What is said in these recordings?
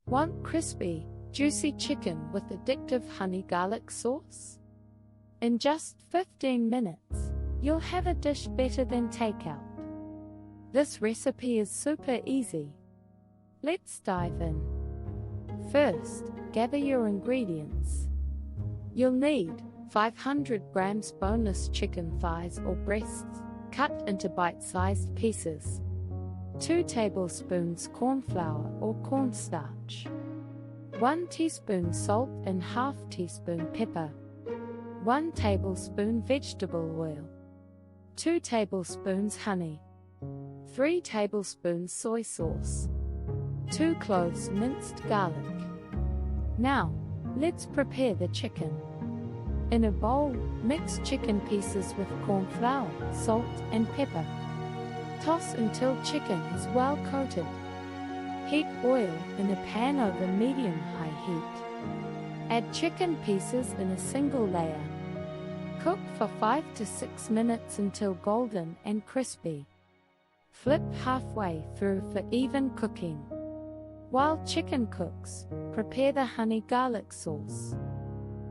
Want crispy, juicy chicken with addictive honey garlic sauce? In just 15 minutes, you'll have a dish better than takeout. This recipe is super easy. Let's dive in. First, gather your ingredients. You'll need 500 grams boneless chicken thighs or breasts, cut into bite-sized pieces. 2 tablespoons corn flour or cornstarch. 1 teaspoon salt and ½ teaspoon pepper. 1 tablespoon vegetable oil. 2 tablespoons honey. 3 tablespoons soy sauce. 2 cloves minced garlic. Now, let's prepare the chicken. In a bowl, mix chicken pieces with corn flour, salt, and pepper. Toss until chicken is well coated. Heat oil in a pan over medium-high heat. Add chicken pieces in a single layer. Cook for 5 to 6 minutes until golden and crispy. Flip halfway through for even cooking. While chicken cooks, prepare the honey garlic sauce.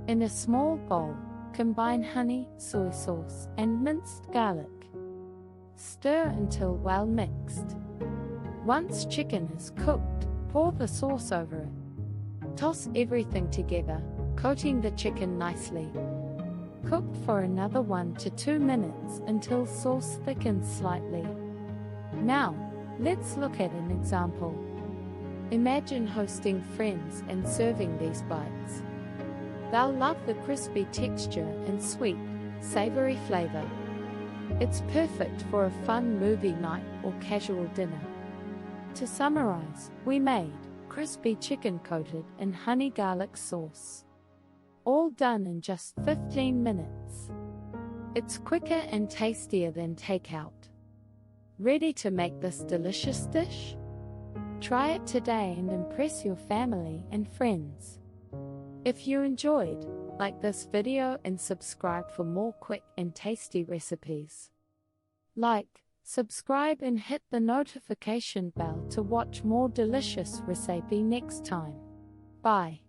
In a small bowl, combine honey, soy sauce, and minced garlic. Stir until well mixed. Once chicken is cooked, pour the sauce over it. Toss everything together, coating the chicken nicely. Cook for another 1 to 2 minutes until sauce thickens slightly. Now, let's look at an example. Imagine hosting friends and serving these bites. They'll love the crispy texture and sweet, savory flavor. It's perfect for a fun movie night or casual dinner. To summarize, we made crispy chicken coated in honey garlic sauce. All done in just 15 minutes. It's quicker and tastier than takeout. Ready to make this delicious dish? Try it today and impress your family and friends. If you enjoyed, like this video and subscribe for more quick and tasty recipes. Like, subscribe and hit the notification bell to watch more delicious recipe next time. Bye.